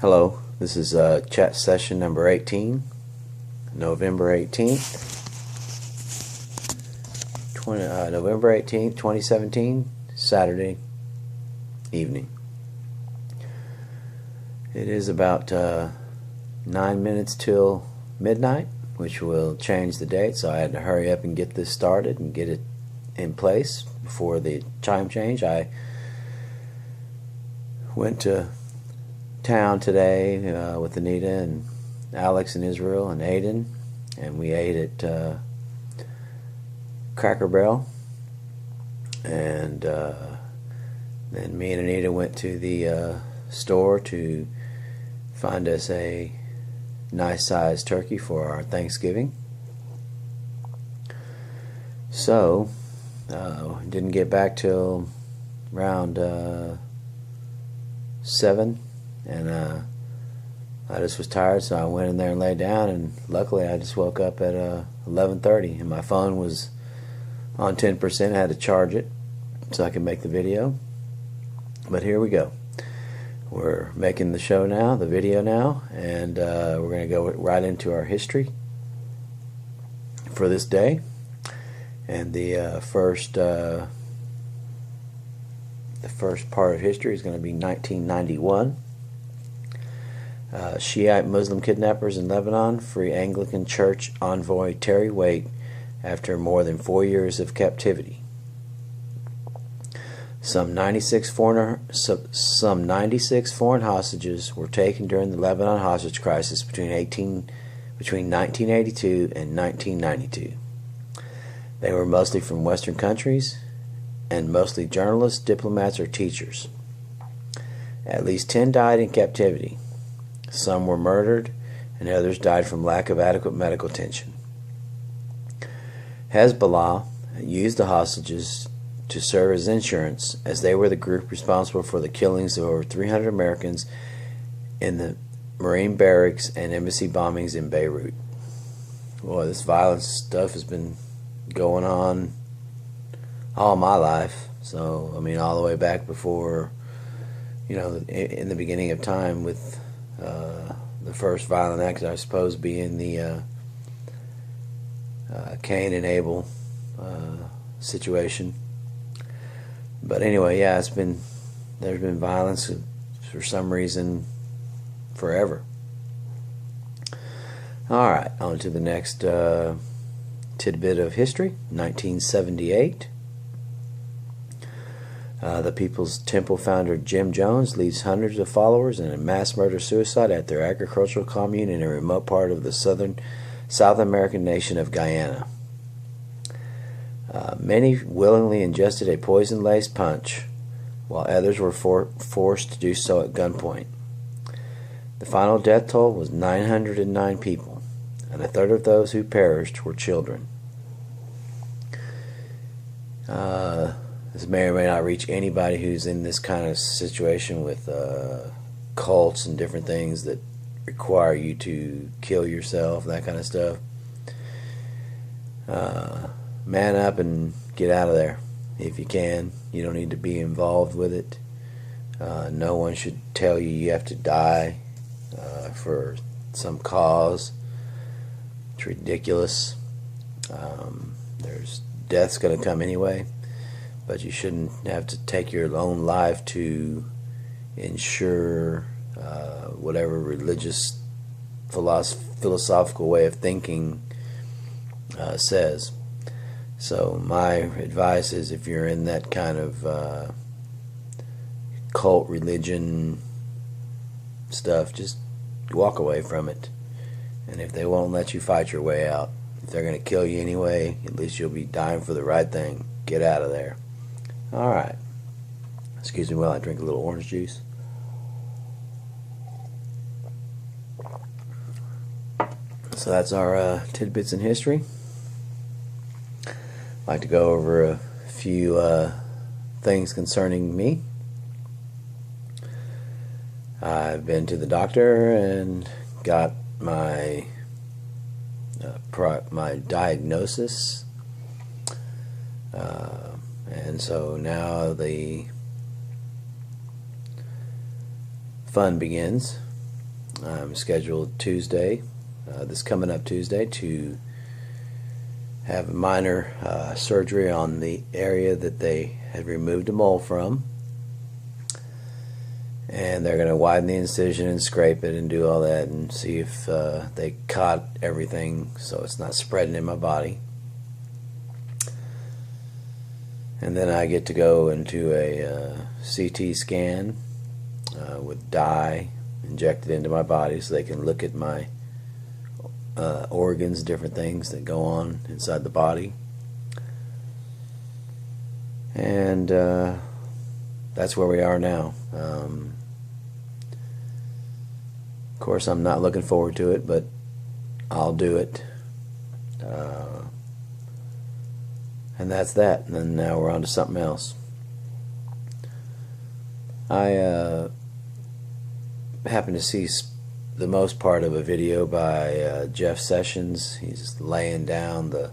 Hello, this is chat session number 18, November 18th, 2017, Saturday evening. It is about 9 minutes till midnight, which will change the date, so I had to hurry up and get this started and get it in place before the time change. I went to town today with Anita and Alex and Israel and Aiden, and we ate at Cracker Barrel, and then me and Anita went to the store to find us a nice sized turkey for our Thanksgiving. So didn't get back till around 7, and I just was tired, so I went in there and laid down, and luckily I just woke up at 11:30, and my phone was on 10%. I had to charge it so I could make the video. But here we go. We're making the show now, the video now, and we're going to go right into our history for this day. And the first part of history is going to be 1991. Shiite Muslim kidnappers in Lebanon free Anglican Church envoy Terry Waite after more than 4 years of captivity. Some 96 foreign hostages were taken during the Lebanon hostage crisis between 1982 and 1992. They were mostly from Western countries and mostly journalists, diplomats, or teachers. At least 10 died in captivity. Some were murdered, and others died from lack of adequate medical attention. Hezbollah used the hostages to serve as insurance, as they were the group responsible for the killings of over 300 Americans in the Marine barracks and embassy bombings in Beirut. Boy, this violent stuff has been going on all my life. So, I mean, all the way back before, in the beginning of time with the first violent act, I suppose, being the Cain and Abel situation. But anyway, yeah, there's been violence for some reason forever. All right, on to the next tidbit of history. 1978. The People's Temple founder Jim Jones leads hundreds of followers in a mass murder-suicide at their agricultural commune in a remote part of the South American nation of Guyana. Many willingly ingested a poison-laced punch, while others were forced to do so at gunpoint. The final death toll was 909 people, and a third of those who perished were children. This may or may not reach anybody who's in this kind of situation with cults and different things that require you to kill yourself, that kind of stuff. Man up and get out of there if you can. You don't need to be involved with it. No one should tell you have to die for some cause. It's ridiculous. There's death's going to come anyway, but you shouldn't have to take your own life to ensure whatever religious philosophical way of thinking says. So my advice is, if you're in that kind of cult religion stuff, just walk away from it. And if they won't let you fight your way out, if they're going to kill you anyway, at least you'll be dying for the right thing. Get out of there. All right. Excuse me while I drink a little orange juice. So that's our tidbits in history. I'd like to go over a few things concerning me. I've been to the doctor and got my diagnosis, and so now the fun begins. I'm scheduled Tuesday, this coming up Tuesday, to have a minor surgery on the area that they had removed a mole from. And they're going to widen the incision and scrape it and do all that and see if they caught everything so it's not spreading in my body. And then I get to go into a CT scan with dye injected into my body so they can look at my organs, different things that go on inside the body. And that's where we are now. Of course, I'm not looking forward to it, but I'll do it. And that's that. And then now we're on to something else. I happened to see the most part of a video by Jeff Sessions. He's laying down the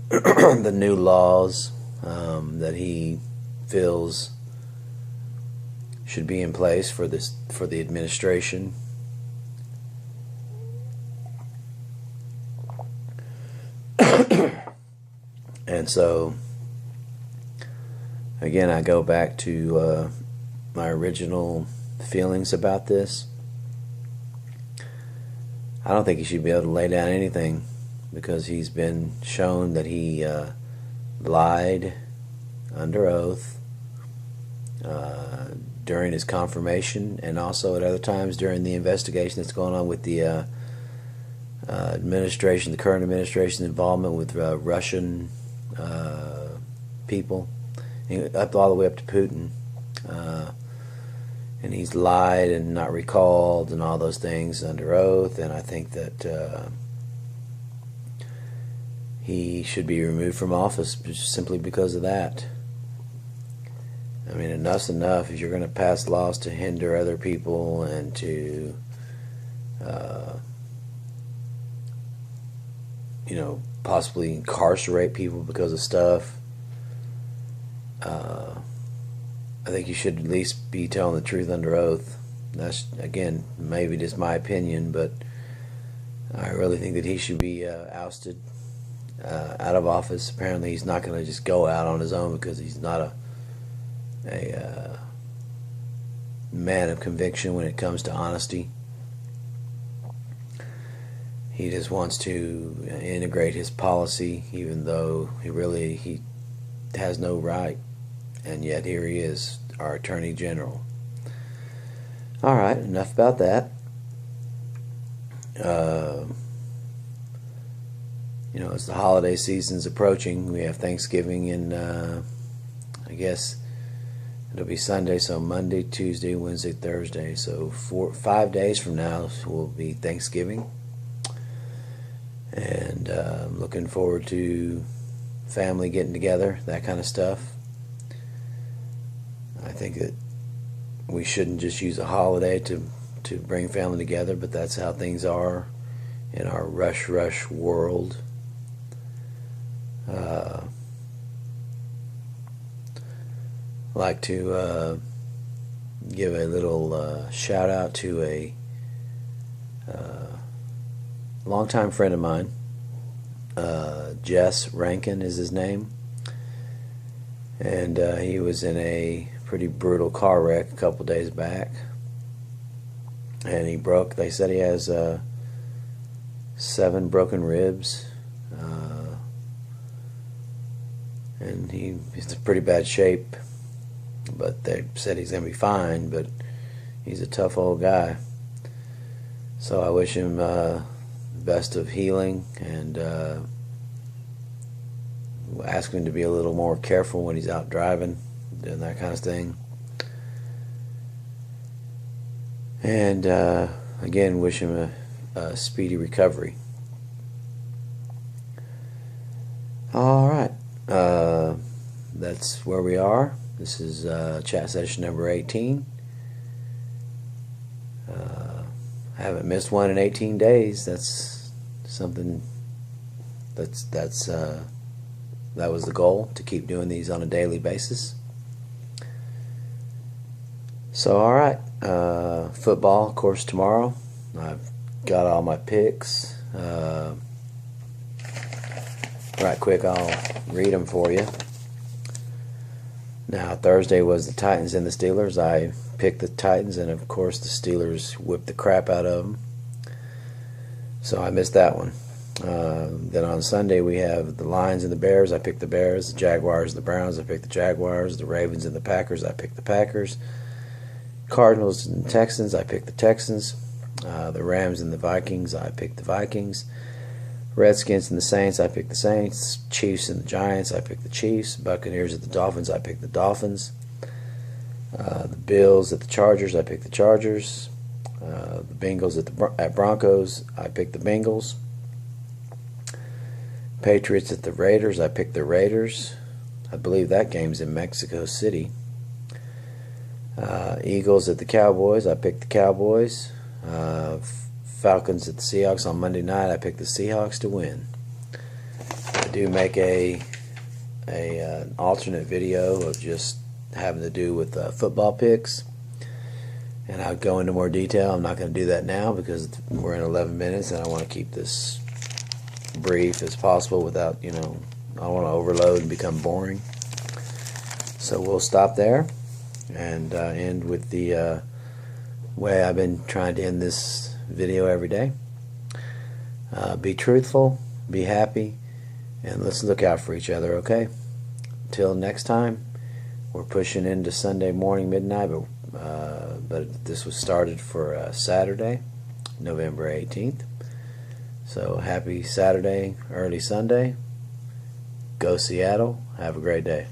the new laws that he feels should be in place for the administration. And so again, I go back to my original feelings about this. I don't think he should be able to lay down anything, because he's been shown that he lied under oath during his confirmation, and also at other times during the investigation that's going on with the administration, the current administration's involvement with Russian people, up all the way up to Putin. And he's lied and not recalled and all those things under oath, and I think that he should be removed from office just simply because of that. I mean, enough's enough. If you're going to pass laws to hinder other people and to possibly incarcerate people because of stuff, I think you should at least be telling the truth under oath. That's, again, maybe just my opinion, but I really think that he should be ousted out of office. Apparently he's not going to just go out on his own, because he's not a man of conviction when it comes to honesty. He just wants to integrate his policy, even though he has no right. And yet here he is, our Attorney General. Alright, enough about that. As the holiday season's approaching, we have Thanksgiving in, I guess it'll be Sunday, so Monday, Tuesday, Wednesday, Thursday. So 5 days from now will be Thanksgiving. And I'm looking forward to family getting together, that kind of stuff. I think that we shouldn't just use a holiday to bring family together, but that's how things are in our rush world. I'd like to give a little shout out to a longtime friend of mine. Jess Rankin is his name, and he was in a pretty brutal car wreck a couple days back, and they said he has 7 broken ribs, and he's in pretty bad shape, but they said he's going to be fine, but he's a tough old guy. So I wish him best of healing, and ask him to be a little more careful when he's out driving, doing that kind of thing. And again, wish him a speedy recovery. Alright, that's where we are. This is chat session number 18. I haven't missed one in 18 days. That's something that was the goal, to keep doing these on a daily basis. So alright, Football, of course, tomorrow. I've got all my picks. Right quick, I'll read them for you. Now, Thursday was the Titans and the Steelers. I picked the Titans, and of course the Steelers whipped the crap out of them. So I missed that one. Then on Sunday we have the Lions and the Bears. I picked the Bears. The Jaguars and the Browns. I picked the Jaguars. The Ravens and the Packers. I picked the Packers. Cardinals and Texans. I picked the Texans. The Rams and the Vikings. I picked the Vikings. Redskins and the Saints. I picked the Saints. Chiefs and the Giants. I picked the Chiefs. Buccaneers at the Dolphins. I picked the Dolphins. The Bills at the Chargers. I picked the Chargers. The Bengals at Broncos. I picked the Bengals. Patriots at the Raiders. I picked the Raiders. I believe that game's in Mexico City. Eagles at the Cowboys. I picked the Cowboys. Falcons at the Seahawks on Monday night. I picked the Seahawks to win. I do make an alternate video of just having to do with football picks, and I'll go into more detail. I'm not going to do that now because we're in 11 minutes and I want to keep this brief as possible without, I don't want to overload and become boring. So we'll stop there and end with the way I've been trying to end this video every day. Be truthful, be happy, and let's look out for each other, okay? Until next time, we're pushing into Sunday morning midnight, but this was started for Saturday, November 18th. So happy Saturday, early Sunday. Go Seattle. Have a great day.